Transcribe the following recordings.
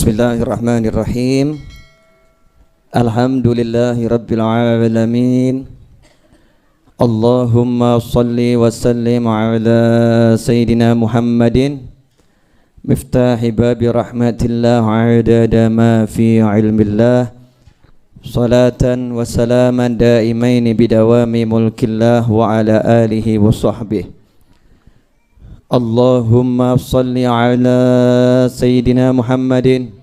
Bismillahirrahmanirrahim. Alhamdulillahi rabbil alamin. Allahumma salli wa sallim ala Sayyidina Muhammadin miftahi babi rahmatillah adada ma fi ilmillah. Salatan wa salaman daimaini bidawami mulkillah wa ala alihi wa sahbihi. Allahumma salli ala Sayyidina Muhammadin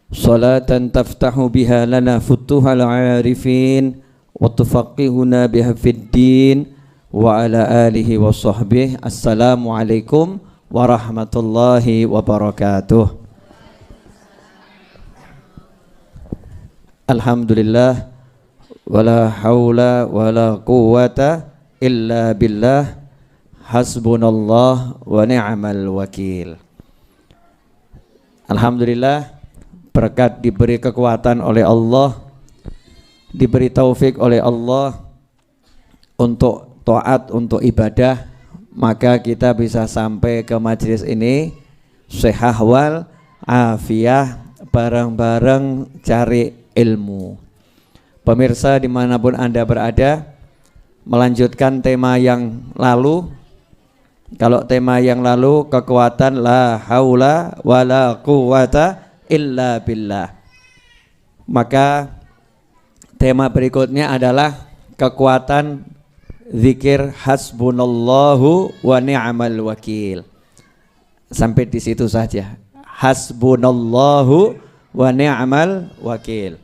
salatan taftahu biha lana futuhal arifin wa tufaqihuna biha fid din wa ala alihi wa sahbihi. Assalamualaikum warahmatullahi wabarakatuh. Alhamdulillah wala haula wala quwwata illa billah. Hasbunallah wa ni'mal wakil. Alhamdulillah, berkat diberi kekuatan oleh Allah, diberi taufik oleh Allah untuk taat, untuk ibadah, maka kita bisa sampai ke majelis ini sehah wal afiyah, bareng-bareng cari ilmu. Pemirsa dimanapun Anda berada, melanjutkan tema yang lalu. Kalau tema yang lalu kekuatan la haula wala quwwata illa billah, maka tema berikutnya adalah kekuatan zikir hasbunallahu wa ni'mal wakil. Sampai di situ saja. Hasbunallahu wa ni'mal wakil.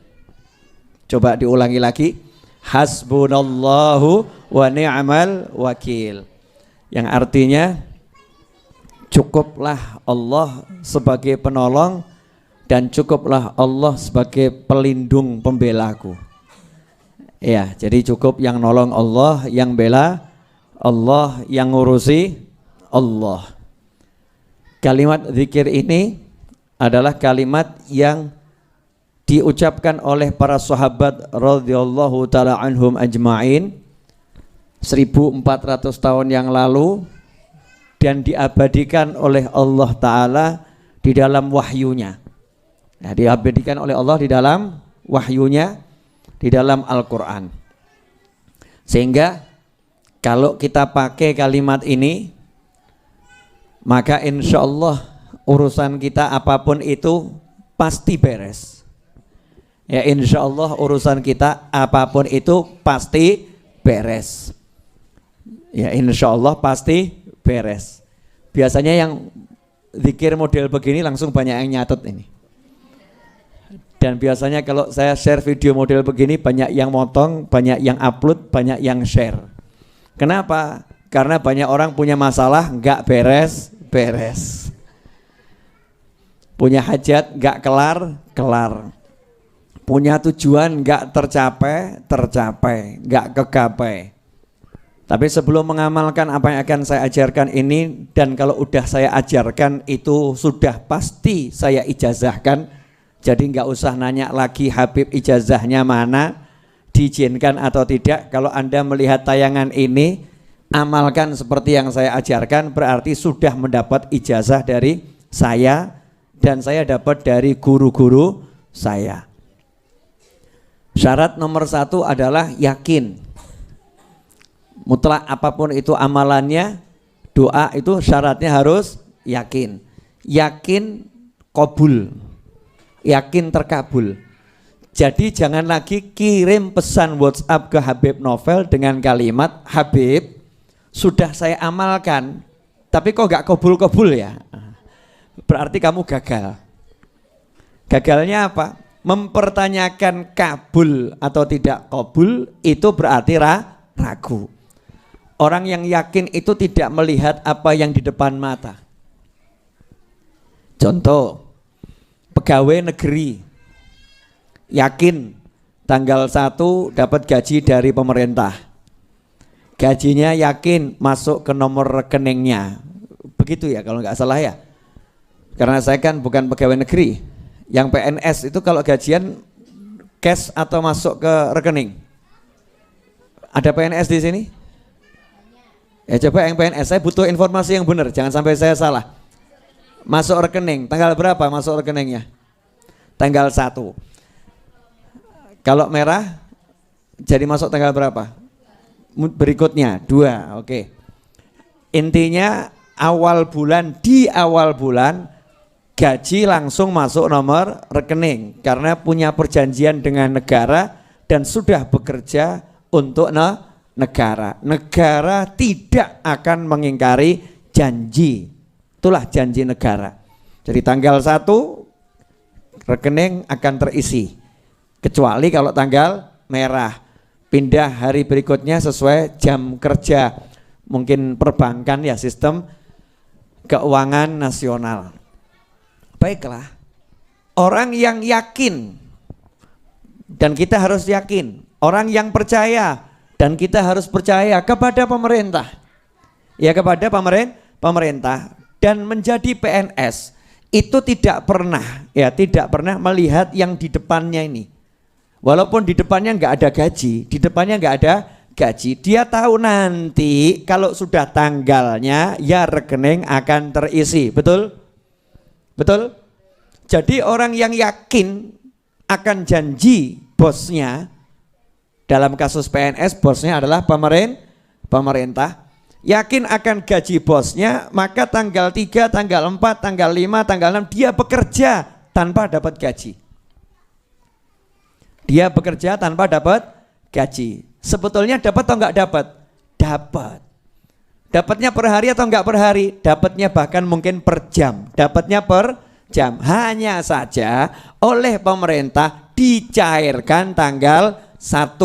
Coba diulangi lagi. Hasbunallahu wa ni'mal wakil. Yang artinya cukuplah Allah sebagai penolong dan cukuplah Allah sebagai pelindung pembelaku. Ya, jadi cukup yang nolong Allah, yang bela Allah, yang ngurusi Allah. Kalimat zikir ini adalah kalimat yang diucapkan oleh para sahabat radhiyallahu taala anhum ajma'in 1400 tahun yang lalu, dan diabadikan oleh Allah Ta'ala di dalam wahyunya. Nah, diabadikan oleh Allah di dalam wahyunya, di dalam Al-Quran. Sehingga kalau kita pakai kalimat ini, maka insya Allah urusan kita apapun itu pasti beres. Ya, insya Allah urusan kita apapun itu pasti beres. Ya, insya Allah pasti beres. Biasanya yang zikir model begini langsung banyak yang nyatet ini. Dan biasanya kalau saya share video model begini, banyak yang motong, banyak yang upload, banyak yang share. Kenapa? Karena banyak orang punya masalah nggak beres-beres. Punya hajat nggak kelar-kelar. Punya tujuan nggak tercapai, nggak kegapai. Tapi sebelum mengamalkan apa yang akan saya ajarkan ini, dan kalau udah saya ajarkan itu sudah pasti saya ijazahkan. Jadi nggak usah nanya lagi Habib ijazahnya mana, diizinkan atau tidak. Kalau Anda melihat tayangan ini, amalkan seperti yang saya ajarkan, berarti sudah mendapat ijazah dari saya, dan saya dapat dari guru-guru saya. Syarat nomor 1 adalah yakin. Mutlak apapun itu amalannya, doa itu syaratnya harus yakin. Yakin qabul, yakin terkabul. Jadi jangan lagi kirim pesan WhatsApp ke Habib Novel dengan kalimat, Habib sudah saya amalkan tapi kok gak kabul-kabul ya. Berarti kamu gagal. Gagalnya apa? Mempertanyakan kabul atau tidak kabul itu berarti ragu. Orang yang yakin itu tidak melihat apa yang di depan mata. Contoh, pegawai negeri yakin tanggal 1 dapat gaji dari pemerintah. Gajinya yakin masuk ke nomor rekeningnya. Begitu ya kalau nggak salah ya. Karena saya kan bukan pegawai negeri. Yang PNS itu kalau gajian cash atau masuk ke rekening? Ada PNS di sini? Ya coba yang PNS, saya butuh informasi yang benar, jangan sampai saya salah. Masuk rekening, tanggal berapa masuk rekeningnya? Tanggal 1. Kalau merah jadi masuk tanggal berapa? Berikutnya 2, oke. Intinya di awal bulan gaji langsung masuk nomor rekening karena punya perjanjian dengan negara dan sudah bekerja untuk negara. Negara tidak akan mengingkari janji. Itulah janji negara. Jadi tanggal 1 rekening akan terisi. Kecuali kalau tanggal merah. Pindah hari berikutnya sesuai jam kerja. Mungkin perbankan ya, sistem keuangan nasional. Baiklah. Orang yang yakin dan kita harus yakin. Orang yang percaya dan kita harus percaya kepada pemerintah. Ya, kepada pemerintah. Dan menjadi PNS itu tidak pernah melihat yang di depannya ini. Walaupun di depannya nggak ada gaji, dia tahu nanti kalau sudah tanggalnya ya rekening akan terisi, betul? Jadi orang yang yakin akan janji bosnya, dalam kasus PNS bosnya adalah pemerintah. Yakin akan gaji bosnya, maka tanggal 3, tanggal 4, tanggal 5, tanggal 6 dia bekerja tanpa dapat gaji. Dia bekerja tanpa dapat gaji. Sebetulnya dapat atau enggak dapat? Dapat. Dapatnya per hari atau enggak per hari? Dapatnya bahkan mungkin per jam. Dapatnya per jam. Hanya saja oleh pemerintah dicairkan tanggal 1.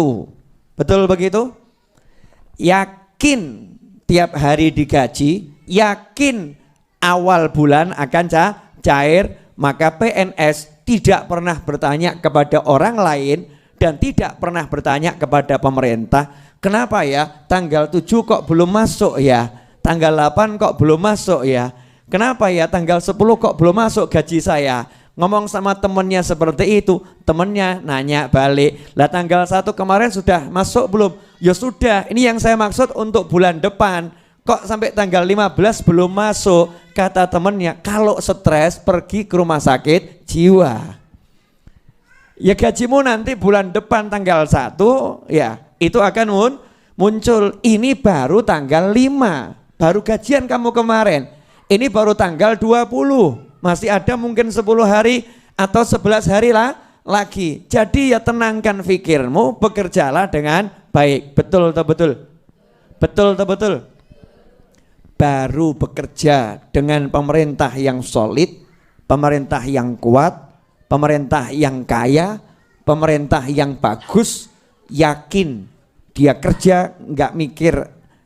Betul begitu? Yakin tiap hari digaji, yakin awal bulan akan cair, maka PNS tidak pernah bertanya kepada orang lain dan tidak pernah bertanya kepada pemerintah, kenapa ya tanggal 7 kok belum masuk ya, tanggal 8 kok belum masuk ya, kenapa ya tanggal 10 kok belum masuk gaji saya. Ngomong sama temennya seperti itu, temennya nanya balik, lah tanggal 1 kemarin sudah masuk belum? Ya sudah, ini yang saya maksud untuk bulan depan. Kok sampai tanggal 15 belum masuk? Kata temennya, kalau stres pergi ke rumah sakit jiwa. Ya gajimu nanti bulan depan tanggal 1 ya itu akan muncul. Ini baru tanggal 5, baru gajian kamu kemarin. Ini baru tanggal 20. Masih ada mungkin 10 hari atau 11 hari lagi. Jadi ya tenangkan pikirmu, bekerjalah dengan baik. Betul atau betul? Betul atau betul? Baru bekerja dengan pemerintah yang solid, pemerintah yang kuat, pemerintah yang kaya, pemerintah yang bagus, yakin dia kerja nggak mikir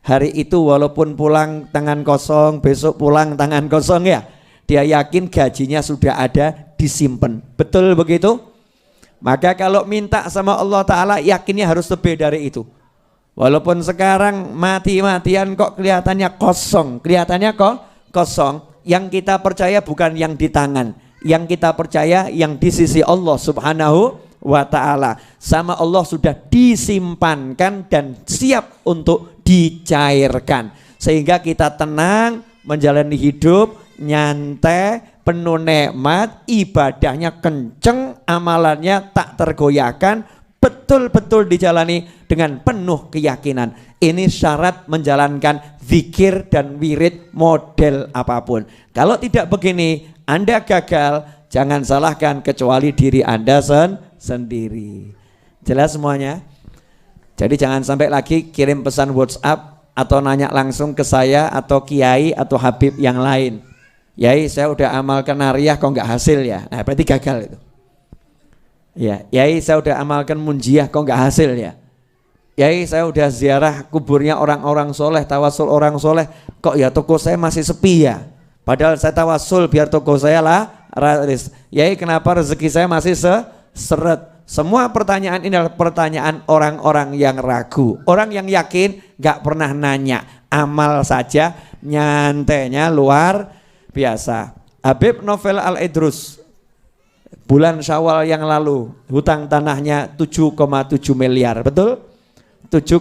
hari itu walaupun pulang tangan kosong, besok pulang tangan kosong ya. Dia yakin gajinya sudah ada, disimpan. Betul begitu? Maka kalau minta sama Allah Ta'ala yakinnya harus lebih dari itu. Walaupun sekarang mati-matian kok kelihatannya kosong. Yang kita percaya bukan yang di tangan. Yang kita percaya yang di sisi Allah Subhanahu wa Ta'ala. Sama Allah sudah disimpankan dan siap untuk dicairkan. Sehingga kita tenang menjalani hidup, nyantai, penuh nikmat, ibadahnya kenceng, amalannya tak tergoyahkan, betul-betul dijalani dengan penuh keyakinan. Ini syarat menjalankan zikir dan wirid model apapun. Kalau tidak begini, Anda gagal, jangan salahkan kecuali diri Anda sendiri. Jelas semuanya? Jadi jangan sampai lagi kirim pesan WhatsApp atau nanya langsung ke saya atau kiai atau habib yang lain. Yai, saya udah amalkan nariyah kok nggak hasil ya. Nah berarti gagal itu. Ya, Yai, saya udah amalkan munjiah kok nggak hasil ya. Yai, saya udah ziarah kuburnya orang-orang soleh, tawasul orang soleh, kok ya toko saya masih sepi ya. Padahal saya tawasul biar toko saya laris. Yai, kenapa rezeki saya masih seret? Semua pertanyaan ini adalah pertanyaan orang-orang yang ragu. Orang yang yakin nggak pernah nanya, amal saja, nyantainya luar biasa. Habib Novel Al-Idrus bulan Syawal yang lalu hutang tanahnya 7,7 miliar, betul? 7,7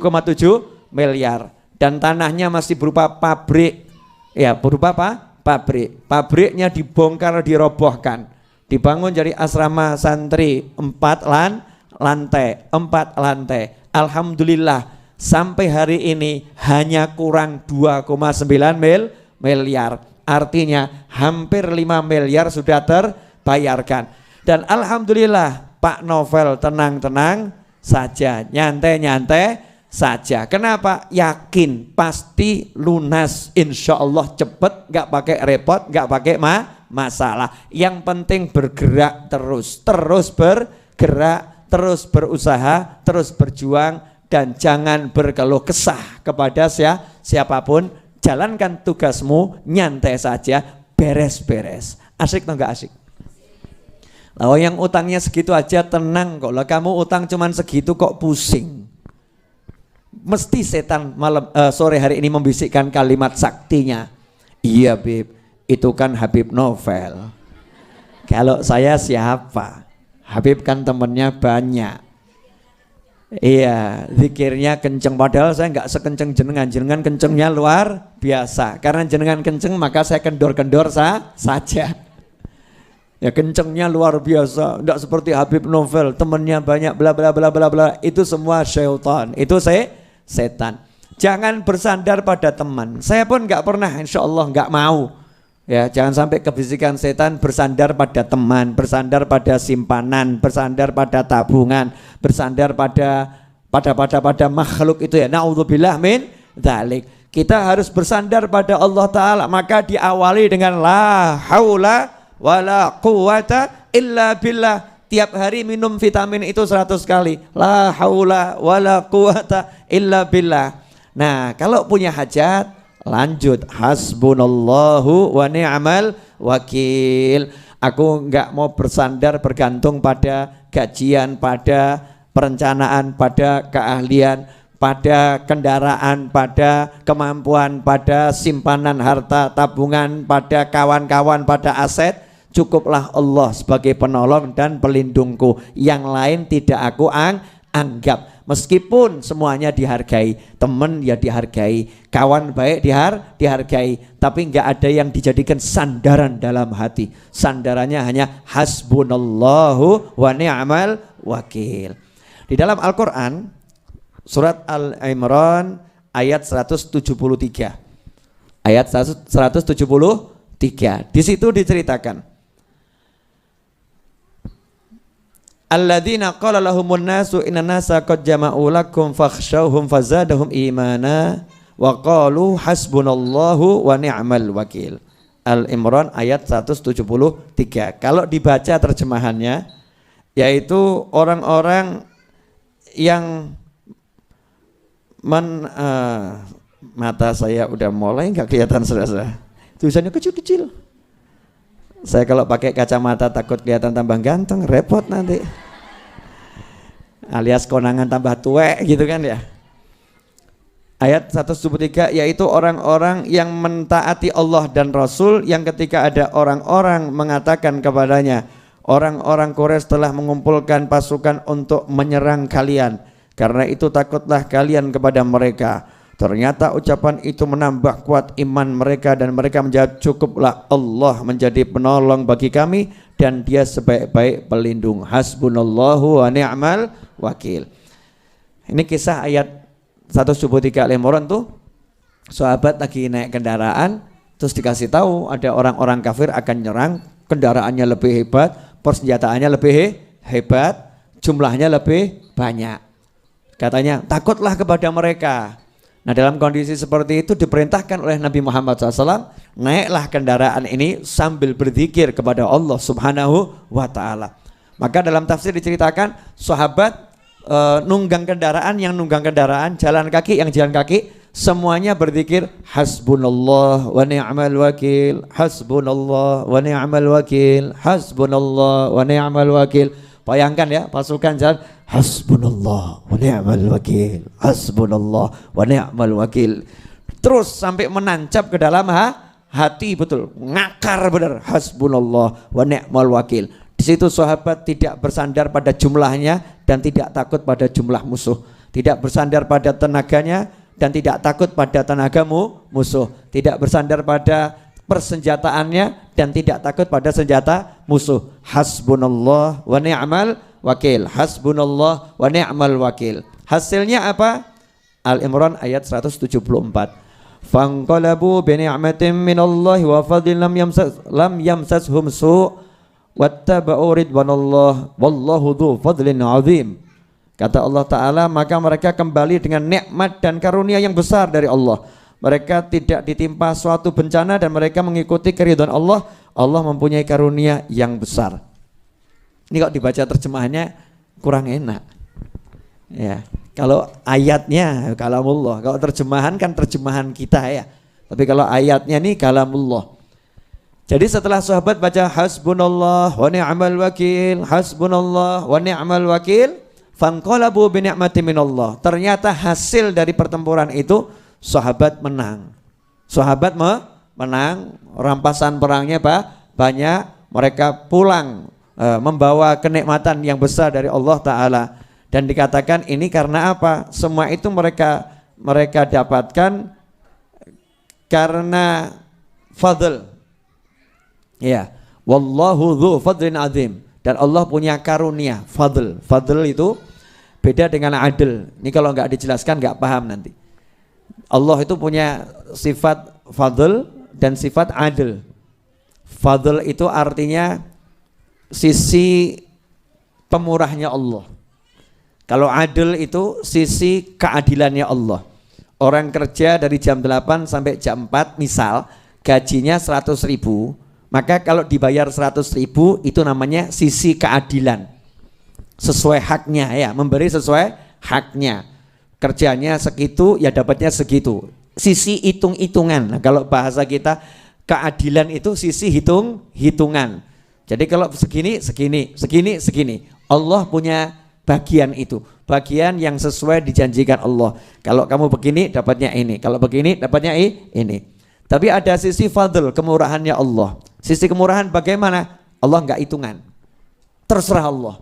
miliar dan tanahnya masih berupa pabrik. Ya, berupa apa? pabrik. Pabriknya dibongkar, dirobohkan. Dibangun jadi asrama santri 4 lantai. Alhamdulillah sampai hari ini hanya kurang 2,9 miliar. Artinya hampir 5 miliar sudah terbayarkan. Dan alhamdulillah Pak Novel tenang-tenang saja, nyantai-nyantai saja. Kenapa? Yakin pasti lunas, insya Allah cepet, nggak pakai repot, nggak pakai masalah. Yang penting bergerak terus bergerak, terus berusaha, terus berjuang, dan jangan berkeluh kesah kepada siapapun. Jalankan tugasmu, nyantai saja, beres-beres. Asik atau nggak asik? Lah yang utangnya segitu aja tenang kok. Lah kamu utang cuman segitu kok pusing. Mesti setan sore hari ini membisikkan kalimat saktinya. Iya Bib, itu kan Habib Novel. Kalau saya siapa? Habib kan temennya banyak. Iya, zikirnya kenceng. Padahal saya nggak sekenceng jenengan. Jenengan kencengnya luar biasa. Karena jenengan kenceng maka saya kendor-kendor saja. Ya kencengnya luar biasa. Nggak seperti Habib Novel, temennya banyak bla bla bla bla bla. Itu semua syaitan. Itu setan. Jangan bersandar pada teman. Saya pun nggak pernah, insya Allah nggak mau. Ya, jangan sampai kebisikan setan bersandar pada teman, bersandar pada simpanan, bersandar pada tabungan, bersandar pada makhluk itu ya. Naudzubillah min dzalik. Kita harus bersandar pada Allah Ta'ala. Maka diawali dengan la haula wala quwata illa billah. Tiap hari minum vitamin itu 100 kali. La haula wala quwata illa billah. Nah, kalau punya hajat, lanjut hasbunallahu wa ni'mal wakil. Aku enggak mau bersandar bergantung pada gajian, pada perencanaan, pada keahlian, pada kendaraan, pada kemampuan, pada simpanan harta, tabungan, pada kawan-kawan, pada aset. Cukuplah Allah sebagai penolong dan pelindungku. Yang lain tidak aku anggap. Meskipun semuanya dihargai, teman ya dihargai, kawan baik dihargai, tapi enggak ada yang dijadikan sandaran dalam hati. Sandarannya hanya hasbunallahu wa ni'mal wakil. Di dalam Al-Quran surat Al-Imran ayat 173. Ayat 173. Di situ diceritakan alladzina qala lahumun nasu inna nasa qad jama'u lakum fakhshawhum fazadahum imana wa qalu hasbunallahu wa ni'mal wakil. Al-Imran ayat 173. Kalau dibaca terjemahannya yaitu orang-orang yang mata saya udah mulai nggak kelihatan saudara. Tulisannya kecil-kecil. Saya kalau pakai kacamata takut kelihatan tambah ganteng, repot nanti. Alias konangan tambah tuwek gitu kan ya. Ayat 173 yaitu orang-orang yang mentaati Allah dan Rasul yang ketika ada orang-orang mengatakan kepadanya, orang-orang Quraisy telah mengumpulkan pasukan untuk menyerang kalian. Karena itu takutlah kalian kepada mereka. Ternyata ucapan itu menambah kuat iman mereka dan mereka menjawab, cukuplah Allah menjadi penolong bagi kami dan dia sebaik-baik pelindung. Hasbunallahu wa ni'mal wakil. Ini kisah ayat 173 Al-Imran tuh. Sahabat lagi naik kendaraan terus dikasih tahu ada orang-orang kafir akan nyerang, kendaraannya lebih hebat, persenjataannya lebih hebat, jumlahnya lebih banyak. Katanya takutlah kepada mereka. Nah dalam kondisi seperti itu diperintahkan oleh Nabi Muhammad SAW, naiklah kendaraan ini sambil berzikir kepada Allah Subhanahu wa Ta'ala. Maka dalam tafsir diceritakan sahabat nunggang kendaraan, yang nunggang kendaraan, jalan kaki, yang jalan kaki, semuanya berzikir hasbunallah wa ni'mal wakil, hasbunallah wa ni'mal wakil, hasbunallah wa ni'mal wakil. Bayangkan ya pasukan jalan hasbunallah wa ni'mal wakil, hasbunallah wa ni'mal wakil. Terus sampai menancap ke dalam hati, betul, ngakar benar, hasbunallah wa ni'mal wakil. Di situ sahabat tidak bersandar pada jumlahnya dan tidak takut pada jumlah musuh, tidak bersandar pada tenaganya dan tidak takut pada tenagamu musuh, tidak bersandar pada persenjataannya dan tidak takut pada senjata musuh. Hasbunallah wa ni'mal wakil. Hasbunallah wa ni'mal wakil. Hasilnya apa? Al-Imran ayat 174. Fanqalabu bi ni'matin minallahi wa fadlin lam yamsashum su' wattaba'u ridwanallah wallahu dzu fadlin 'adzim. Kata Allah Ta'ala, maka mereka kembali dengan nikmat dan karunia yang besar dari Allah. Mereka tidak ditimpa suatu bencana dan mereka mengikuti keridhaan Allah. Allah mempunyai karunia yang besar. Ini kok dibaca terjemahannya kurang enak. Ya, kalau ayatnya kalamullah, kalau terjemahan kan terjemahan kita ya. Tapi kalau ayatnya nih kalamullah. Jadi setelah sahabat baca hasbunallah wa ni'mal wakil, hasbunallah wa ni'mal wakil, fanqalabu bi ni'matin minallah. Ternyata hasil dari pertempuran itu sahabat menang. Sahabat menang, rampasan perangnya banyak, mereka pulang membawa kenikmatan yang besar dari Allah Ta'ala. Dan dikatakan ini karena apa? Semua itu mereka dapatkan karena fadl. Ya, wallahu dzu fadlin azim. Dan Allah punya karunia, fadl. Fadl itu beda dengan adil. Ini kalau nggak dijelaskan nggak paham nanti. Allah itu punya sifat fadl dan sifat adil. Fadl itu artinya sisi pemurahnya Allah. Kalau adil itu sisi keadilannya Allah. Orang kerja dari jam 8 sampai jam 4 misal gajinya 100.000, maka kalau dibayar 100.000 itu namanya sisi keadilan. Sesuai haknya ya, memberi sesuai haknya. Kerjanya segitu ya dapatnya segitu. Sisi hitung-hitungan. Nah, kalau bahasa kita keadilan itu sisi hitung-hitungan. Jadi kalau segini. Allah punya bagian itu. Bagian yang sesuai dijanjikan Allah. Kalau kamu begini dapatnya ini. Kalau begini dapatnya ini. Tapi ada sisi fadl, kemurahannya Allah. Sisi kemurahan bagaimana? Allah enggak hitungan. Terserah Allah.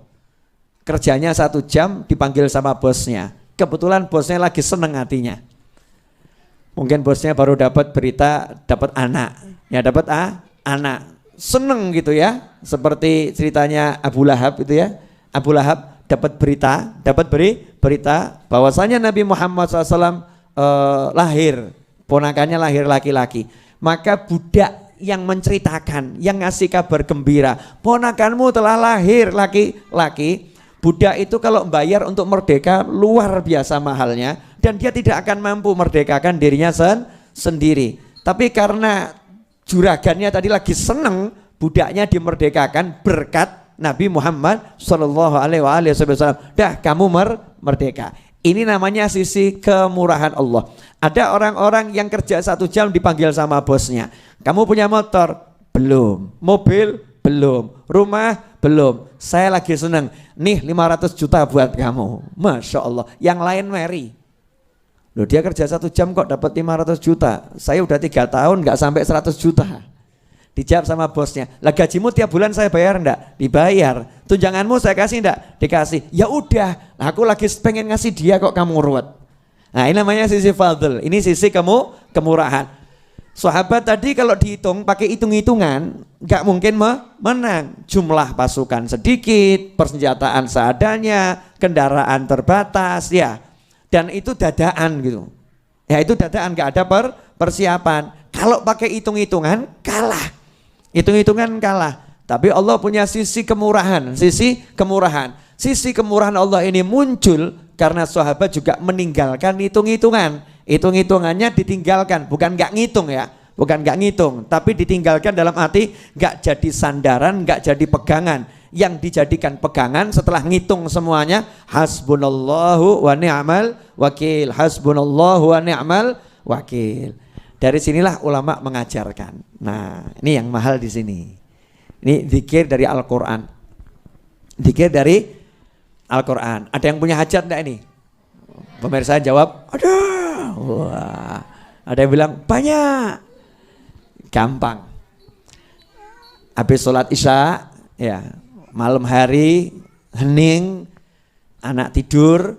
Kerjanya 1 jam dipanggil sama bosnya. Kebetulan bosnya lagi seneng hatinya. Mungkin bosnya baru dapat berita, dapat anak. Ya dapat anak. Seneng gitu ya. Seperti ceritanya Abu Lahab itu ya. Abu Lahab dapat berita bahwasanya Nabi Muhammad SAW lahir. Ponakannya lahir laki-laki. Maka budak yang menceritakan, yang ngasih kabar gembira, ponakanmu telah lahir laki-laki. Budak itu kalau bayar untuk merdeka luar biasa mahalnya dan dia tidak akan mampu merdekakan dirinya sendiri. Tapi karena juragannya tadi lagi seneng budaknya dimerdekakan berkat Nabi Muhammad Shallallahu Alaihi Wasallam. Dah kamu merdeka. Ini namanya sisi kemurahan Allah. Ada orang-orang yang kerja 1 jam dipanggil sama bosnya. Kamu punya motor? Belum. Mobil? Belum. Rumah? Belum. Saya lagi seneng. Nih 500 juta buat kamu. Masya Allah. Yang lain meri. Loh dia kerja 1 jam kok dapat 500 juta. Saya udah 3 tahun gak sampai 100 juta. Dijawab sama bosnya. Lah gajimu tiap bulan saya bayar enggak? Dibayar. Tunjanganmu saya kasih enggak? Dikasih. Ya udah. Aku lagi pengen ngasih dia kok kamu ruwet. Nah ini namanya sisi fadl. Ini sisi kemurahan. Sahabat tadi kalau dihitung pakai hitung-hitungan nggak mungkin menang. Jumlah pasukan sedikit, persenjataan seadanya, kendaraan terbatas ya. Dan itu dadaan gitu. Ya itu dadaan, nggak ada persiapan. Kalau pakai hitung-hitungan kalah. Hitung-hitungan kalah. Tapi Allah punya sisi kemurahan, Sisi kemurahan Allah ini muncul karena sahabat juga meninggalkan hitung-hitungan. Hitung-hitungannya ditinggalkan, bukan nggak ngitung ya, bukan nggak ngitung, tapi ditinggalkan dalam arti nggak jadi sandaran, nggak jadi pegangan. Yang dijadikan pegangan setelah ngitung semuanya, hasbunallahu wa ni'mal wakil, hasbunallahu wa ni'mal wakil. Dari sinilah ulama mengajarkan. Nah, ini yang mahal di sini. Ini zikir dari Al-Quran. Zikir dari Al-Quran. Ada yang punya hajat enggak ini? Pemirsa jawab, ada. Wah, ada yang bilang banyak. Gampang. Habis sholat isya, ya malam hari, hening, anak tidur,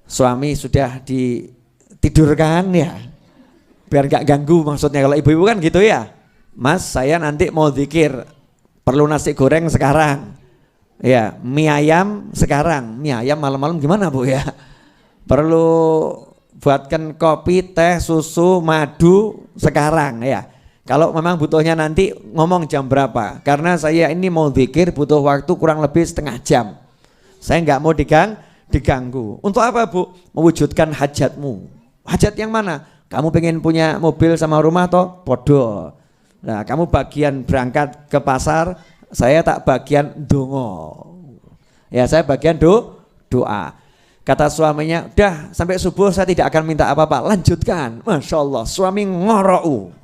suami sudah ditidurkan ya. Biar gak ganggu maksudnya, kalau ibu-ibu kan gitu ya. Mas saya nanti mau zikir, perlu nasi goreng sekarang, ya mie ayam sekarang, mie ayam malam-malam gimana Bu ya, perlu buatkan kopi, teh, susu, madu sekarang ya. Kalau memang butuhnya nanti ngomong jam berapa, karena saya ini mau zikir butuh waktu kurang lebih setengah jam. Saya nggak mau diganggu. Untuk apa Bu? Mewujudkan hajatmu. Hajat yang mana? Kamu pengen punya mobil sama rumah toh? Podo. Nah kamu bagian berangkat ke pasar, saya tak bagian dongo. Ya saya bagian doa. Kata suaminya, udah sampai subuh saya tidak akan minta apa-apa, lanjutkan. Masya Allah, suami ngorok.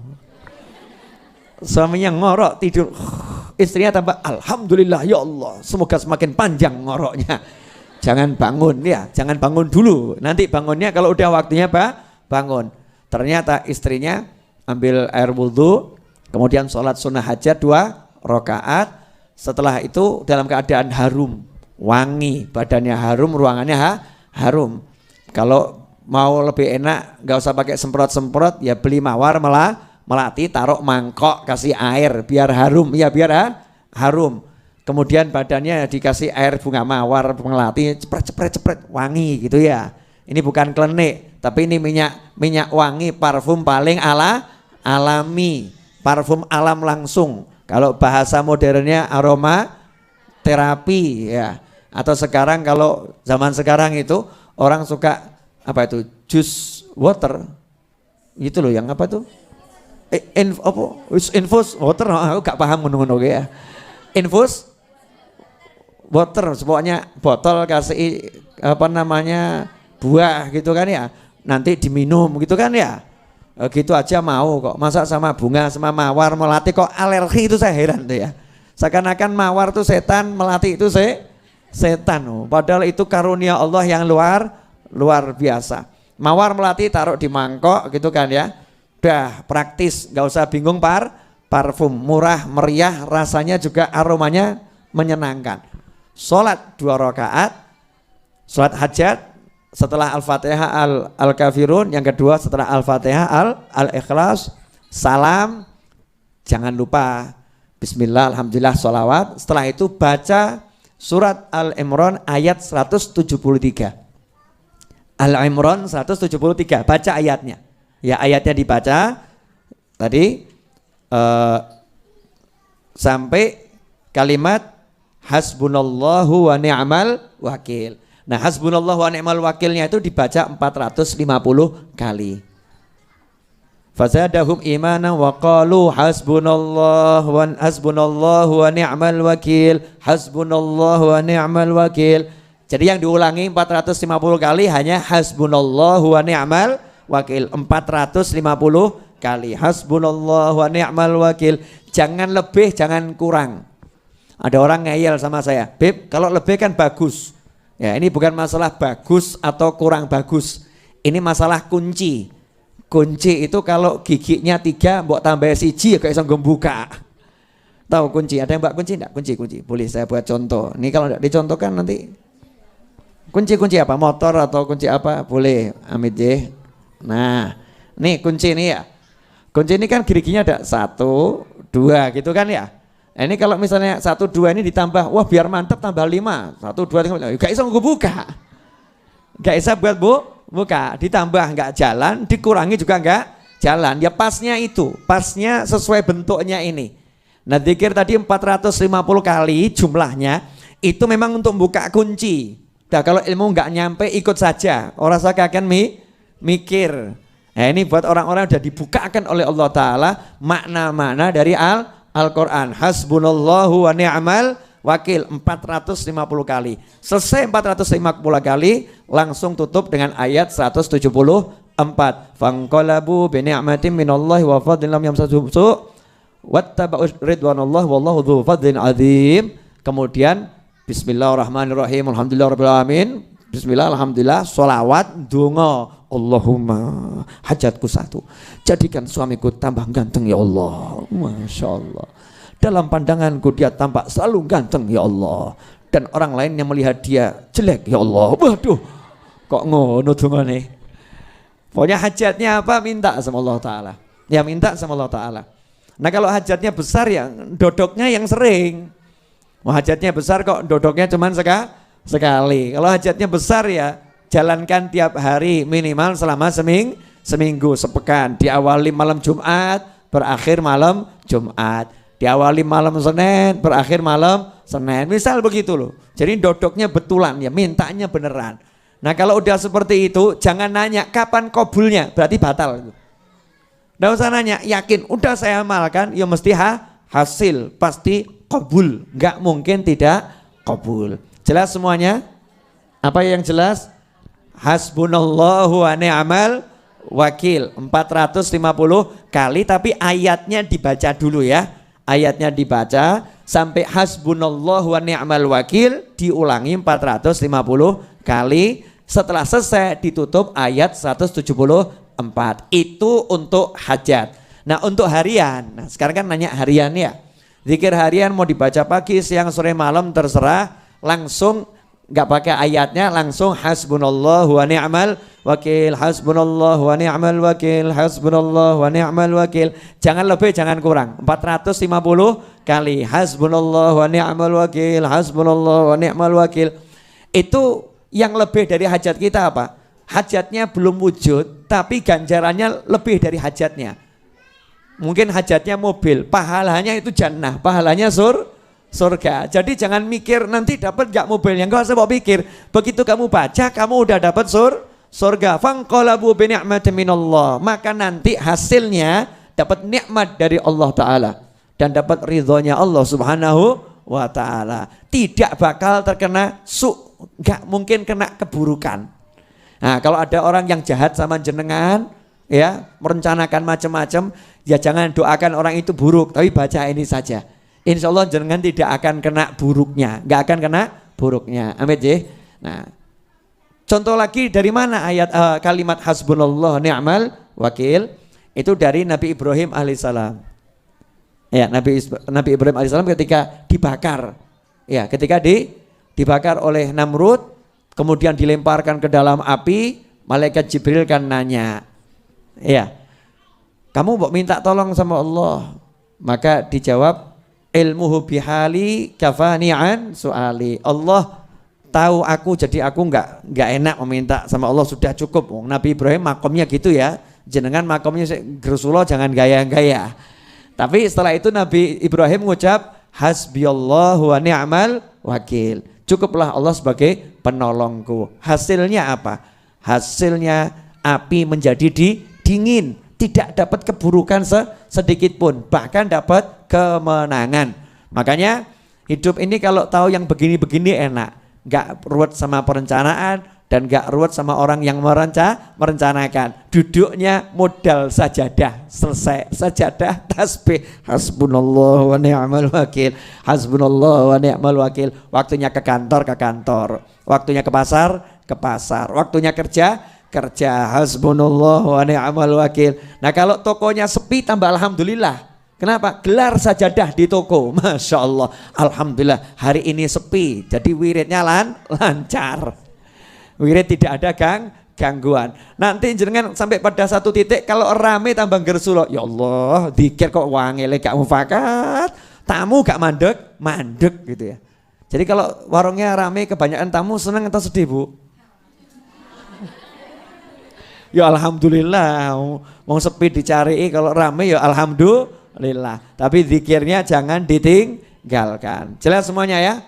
Suaminya ngorok tidur, istrinya tambah alhamdulillah ya Allah, semoga semakin panjang ngoroknya. Jangan bangun ya, jangan bangun dulu, nanti bangunnya kalau udah waktunya bangun. Ternyata istrinya ambil air wudhu, kemudian sholat sunnah hajat 2 rakaat. Setelah itu dalam keadaan harum, wangi, badannya harum, ruangannya harum. Kalau mau lebih enak nggak usah pakai semprot-semprot, ya beli mawar melati, taruh mangkok, kasih air biar harum, ya biar harum. Kemudian badannya dikasih air bunga mawar melati, cepret, wangi gitu ya. Ini bukan klenik, tapi ini minyak wangi, parfum paling alami, parfum alam langsung. Kalau bahasa modernnya aroma terapi ya. Atau sekarang kalau zaman sekarang itu orang suka apa itu, juice water, gitu loh, yang apa tuh? Infus water, aku gak paham ngono-ngono ya. Infus water, pokoknya botol kasih apa namanya buah gitu kan ya, nanti diminum gitu kan ya. Gitu aja mau kok, masa sama bunga sama mawar melati kok alergi, itu saya heran tuh ya. Seakan-akan mawar tuh setan, melati itu setan. Padahal itu karunia Allah yang luar biasa. Mawar melati taruh di mangkok gitu kan ya. Udah praktis, gak usah bingung parfum, murah, meriah, rasanya juga aromanya menyenangkan. Sholat 2 rakaat, sholat hajat, setelah Al-Fatihah Al-Kafirun, yang kedua setelah Al-Fatihah Al-Ikhlas, salam, jangan lupa Bismillah, Alhamdulillah, sholawat. Setelah itu baca surat Al-Imran ayat 173. Al-Imran 173, baca ayatnya. Ya ayatnya dibaca tadi sampai kalimat hasbunallahu wa ni'mal wakil. Nah hasbunallahu wa ni'mal wakilnya itu dibaca 450 kali. Fazadahum imanan wa qalu hasbunallahu wa ni'mal wakil, hasbunallahu wa ni'mal wakil. Jadi yang diulangi 450 kali hanya hasbunallahu wa ni'mal wakil, 450 kali hasbunallah wa ni'mal wakil. Jangan lebih, jangan kurang. Ada orang ngeyel sama saya, Beb kalau lebih kan bagus ya. Ini bukan masalah bagus atau kurang bagus, ini masalah kunci. Kunci itu kalau giginya 3 mbok tambah siji ya kayak iso buka. Tahu kunci? Ada yang mbak kunci enggak? Kunci boleh saya buat contoh. Ini kalau enggak dicontohkan nanti kunci apa, motor atau kunci apa boleh, Amit J. Nah, nih kunci ini ya. Kunci ini kan geriginya ada 1, 2 gitu kan ya. Nah, ini kalau misalnya 1, 2 ini ditambah, wah biar mantap tambah 5. 1, 2, 3, gak bisa buka. Gak bisa buat buka. Ditambah nggak jalan, dikurangi juga nggak jalan. Ya pasnya itu, pasnya sesuai bentuknya ini. Nah zikir tadi 450 kali jumlahnya, itu memang untuk buka kunci. Nah kalau ilmu nggak nyampe ikut saja, orang saya akan mikir. Nah ini buat orang-orang sudah dibukakan oleh Allah Ta'ala makna-makna dari Al-Quran. Hasbunallahu wa ni'mal wakil 450 kali. Selesai 450 kali langsung tutup dengan ayat 174. Fanqalabu bi ni'matin minallahi wa fadlin lam yamsasuhum su' wattaba'u ridwanallah wallahu dzu fadlin azim. Kemudian bismillahirrahmanirrahim, alhamdulillahirabbil alamin. Bismillah, alhamdulillah, sholawat, dungo, Allahumma hajatku 1, jadikan suamiku tambah ganteng ya Allah, Masya Allah. Dalam pandanganku dia tampak selalu ganteng ya Allah, dan orang lain yang melihat dia jelek ya Allah. Waduh, kok ngono dungane. Pokoknya hajatnya apa minta sama Allah Ta'ala. Ya minta sama Allah Ta'ala. Nah kalau hajatnya besar ya dodoknya yang sering. Wah, hajatnya besar kok dodoknya cuman sekali. Kalau hajatnya besar ya jalankan tiap hari minimal selama seminggu, sepekan. Diawali malam Jumat, berakhir malam Jumat. Diawali malam Senin, berakhir malam Senin. Misal begitu loh. Jadi dodoknya betulan ya, mintanya beneran. Nah kalau udah seperti itu jangan nanya kapan kabulnya, berarti batal itu. Nggak usah nanya, yakin udah saya amalkan ya mesti hasil, pasti kabul, nggak mungkin tidak kabul. Jelas semuanya? Apa yang jelas? Hasbunallahu wa ni'mal wakil 450 kali, tapi ayatnya dibaca dulu ya. Ayatnya dibaca sampai hasbunallahu wa ni'mal wakil diulangi 450 kali. Setelah selesai ditutup ayat 174. Itu untuk hajat. Nah untuk harian, nah sekarang kan nanya harian ya. Zikir harian mau dibaca pagi, siang, sore, malam terserah. Langsung nggak pakai ayatnya, langsung hasbunallahu wa ni'mal wakil, hasbunallahu wa ni'mal wakil, hasbunallahu wa ni'mal wakil. Jangan lebih, jangan kurang. 450 kali hasbunallahu wa ni'mal wakil, hasbunallahu wa ni'mal wakil. Itu yang lebih dari hajat kita apa? Hajatnya belum wujud, tapi ganjarannya lebih dari hajatnya. Mungkin hajatnya mobil, pahalanya itu jannah, pahalanya surga. Jadi jangan mikir nanti dapat gak mobilnya, enggak usah pikir. Begitu kamu baca, kamu udah dapat surga. Fanqalabu bi ni'matin minallah. Maka nanti hasilnya dapat nikmat dari Allah Ta'ala dan dapat ridhonya Allah Subhanahu wa Ta'ala. Tidak bakal terkena gak mungkin kena keburukan. Nah kalau ada orang yang jahat sama jenengan ya, merencanakan macam-macam, ya jangan doakan orang itu buruk, tapi baca ini saja. Insya Allah jenengan tidak akan kena buruknya, nggak akan kena buruknya. Amin ya. Nah contoh lagi dari mana ayat kalimat hasbunallah ni'mal wakil? Itu dari Nabi Ibrahim alaihissalam. Ya Nabi Ibrahim alaihissalam ketika dibakar, ya ketika dibakar oleh Namrud, kemudian dilemparkan ke dalam api, malaikat Jibril kan nanya, ya, kamu mau minta tolong sama Allah? Maka dijawab, ilmuhu bihali kafani an su'ali. Allah tahu aku, jadi aku nggak enak meminta sama Allah, sudah cukup. Nabi Ibrahim makomnya gitu ya, jenengan makomnya Rasulullah jangan gaya-gaya. Tapi setelah itu Nabi Ibrahim mengucap hasbiyallahu wa ni'mal wakil. Cukuplah Allah sebagai penolongku. Hasilnya apa? Hasilnya api menjadi dingin, tidak dapat keburukan sedikit pun, bahkan dapat kemenangan. Makanya hidup ini kalau tahu yang begini-begini enak, gak ruwet sama perencanaan dan gak ruwet sama orang yang merencanakan. Duduknya modal sajadah, selesai sajadah, tasbih, hasbunallah wa ni'mal wakil, hasbunallah wa ni'mal wakil. Waktunya ke kantor, waktunya ke pasar, waktunya kerja, hasbunallah wa ni'mal wakil. Nah kalau tokonya sepi tambah alhamdulillah. Kenapa? Gelar sajadah di toko, Masya Allah, alhamdulillah hari ini sepi, jadi wiridnya lancar. Wirid tidak ada gangguan. Nanti jenengan sampai pada satu titik kalau rame tambah gersulo, ya Allah, dikir kok wangele gak mufakat, tamu gak mandek gitu ya. Jadi kalau warungnya rame kebanyakan tamu, senang atau sedih Bu? Ya alhamdulillah, mau sepi dicari, kalau rame ya alhamdulillah. Tapi zikirnya jangan ditinggalkan. Jelas semuanya ya?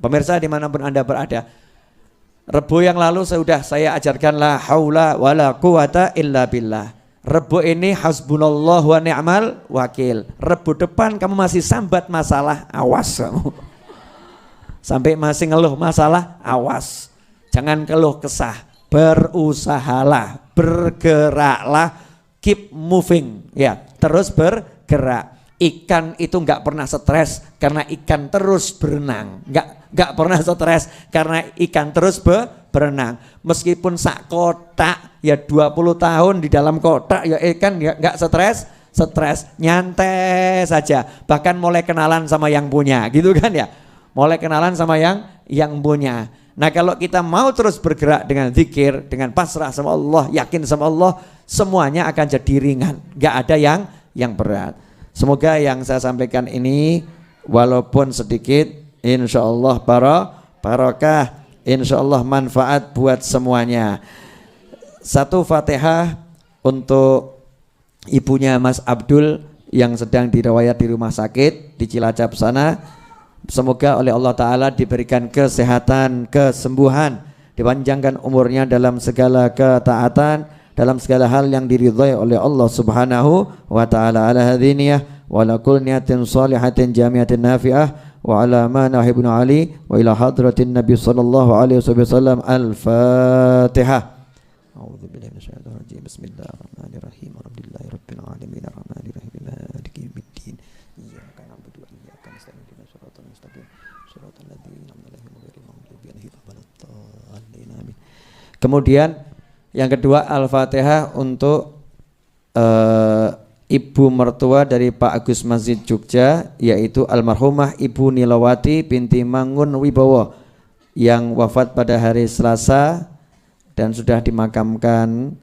Pemirsa dimanapun Anda berada. Rebu yang lalu sudah saya ajarkan la haula wala quwata illa billah. Rebu ini hasbunallah wa ni'mal wakil. Rebu depan kamu masih sambat masalah, awas kamu. Sampai masih ngeluh masalah, awas. Jangan keluh kesah, berusahalah, bergeraklah, keep moving ya, terus bergerak. Ikan itu nggak pernah stres karena ikan terus berenang, nggak pernah stres karena ikan terus berenang. Meskipun sak kotak ya 20 tahun di dalam kotak ya ikan nggak stres, nyantai saja. Bahkan mulai kenalan sama yang punya, gitu kan ya, mulai kenalan sama yang punya. Nah kalau kita mau terus bergerak dengan zikir, dengan pasrah sama Allah, yakin sama Allah, semuanya akan jadi ringan, nggak ada yang berat. Semoga yang saya sampaikan ini walaupun sedikit insyaallah barokah, insyaallah manfaat buat semuanya. Satu Fatihah untuk ibunya Mas Abdul yang sedang dirawat di rumah sakit di Cilacap sana. Semoga oleh Allah Ta'ala diberikan kesehatan, kesembuhan, dipanjangkan umurnya dalam segala ketaatan, dalam segala hal yang diridhai oleh Allah Subhanahu wa Ta'ala. Ala hadhiniyah wa ala kulli niyatin salihatin jamiatin nafi'ah wa ala ma nahibun ali wa ila hadratin Nabi sallallahu alaihi wasallam. Al-Fatihah. A'udzu billahi minasyaitonir rajim. Bismillahirrahmanirrahim. Alhamdulillahi rabbil alamin arrahmanir rahim maliki yaumiddin. Iyyaka na'budu wa iyyaka nasta'in ihdinas siratal mustaqim siratal ladzina an'amta 'alaihim ghairil maghdubi 'alaihim waladdallin. Amin. Kemudian yang kedua Al-Fatihah untuk ibu mertua dari Pak Agus Masjid Jogja, yaitu almarhumah Ibu Nilawati binti Mangun Wibowo yang wafat pada hari Selasa dan sudah dimakamkan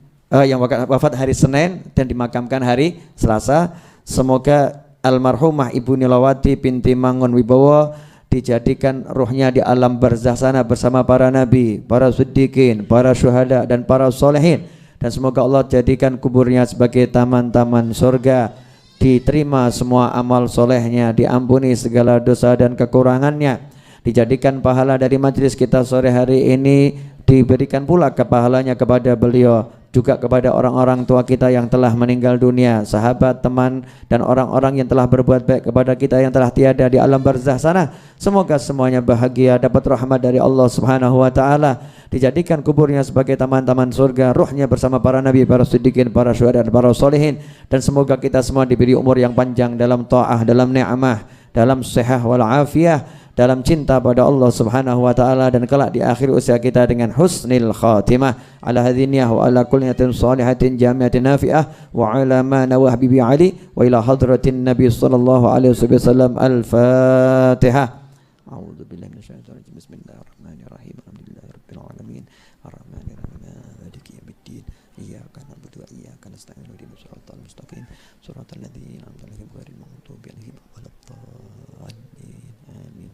yang wafat hari Senin dan dimakamkan hari Selasa. Semoga almarhumah Ibu Nilawati binti Mangun Wibowo dijadikan ruhnya di alam barzah sana bersama para nabi, para siddiqin, para syuhada dan para solehin, dan semoga Allah jadikan kuburnya sebagai taman-taman surga, diterima semua amal solehnya, diampuni segala dosa dan kekurangannya, dijadikan pahala dari majelis kita sore hari ini, diberikan pula kepahalanya kepada beliau, juga kepada orang-orang tua kita yang telah meninggal dunia, sahabat, teman, dan orang-orang yang telah berbuat baik kepada kita yang telah tiada di alam barzah sana. Semoga semuanya bahagia, dapat rahmat dari Allah Subhanahu wa Ta'ala, dijadikan kuburnya sebagai taman-taman surga, ruhnya bersama para nabi, para siddiqin, para syuhada, dan para solehin, dan semoga kita semua diberi umur yang panjang dalam ta'ah, dalam ni'mah, dalam sehat wal afiyah, dalam cinta pada Allah Subhanahu wa Ta'ala, dan kelak di akhir usia kita dengan husnil khatimah. Ala hadhiniyah wa ala kulli niyatin salihatin jamiatin nafi'ah wa ala ma nawah bibi Ali wa ila hadratin Nabi sallallahu alaihi wasallam. Al-Fatihah. A'udzu billahi minasyaitonir rajim. Bismillahirrahmanirrahim. Alhamdulillahirabbil alamin arrahmanir rahim maliki yaumiddin. Iyyaka na'budu wa iyyaka nasta'in ihdinas siratal mustaqim siratal ladzina an'amta 'alaihim ghairil maghdubi 'alaihim waladdallin. Amin.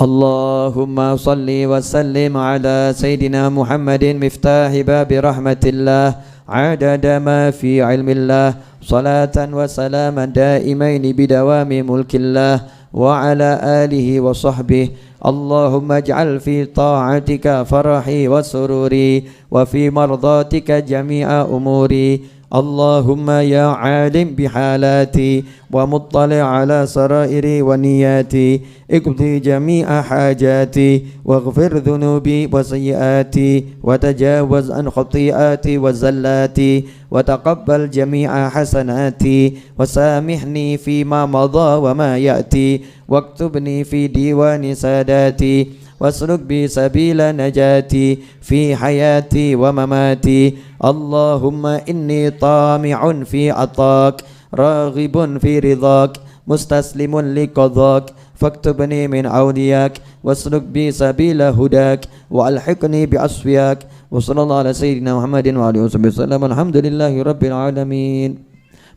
Allahumma salli wa sallim ala Sayyidina Muhammadin miftahi babi rahmatillah adada ma fi ilmillah salatan wa salaman daimaini bidawami mulkillah wa ala alihi wa sahbihi. Allahumma ij'al fi ta'atika farahi wa sururi wa fi mardatika jami'a umuri. Allahumma ya alim bihalati wa muttali ala sarairi wa niyati iqdi jami'a hajati waghfir dhunubi wa sayyiati wa tajawaz an khati'ati wa zallati wa taqabbal jami'a hasanati wa samihni fima madha wa ma ya'ti waktubni fi diwani sadati wasluk bi sabila najati fi hayati wa mamati. Allahumma inni tami'un fi atak raghibun fi ridhak mustaslimun li qadak faktubni min awliyak wasluk bi sabila hudak wa alhiqni bi asfiyak wa sallallahu ala sayyidina Muhammadin wa alihi wasallam. Alhamdulillahi rabbil alamin.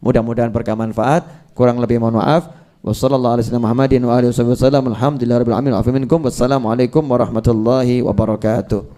Mudah-mudahan bermanfaat, kurang lebih mohon maaf. Wassallallahu ala sayyidina Muhammadin wa alihi wasallam. Alhamdulillahi rabbil alamin. Afa minkum. Wassalamualaikum warahmatullahi wabarakatuh.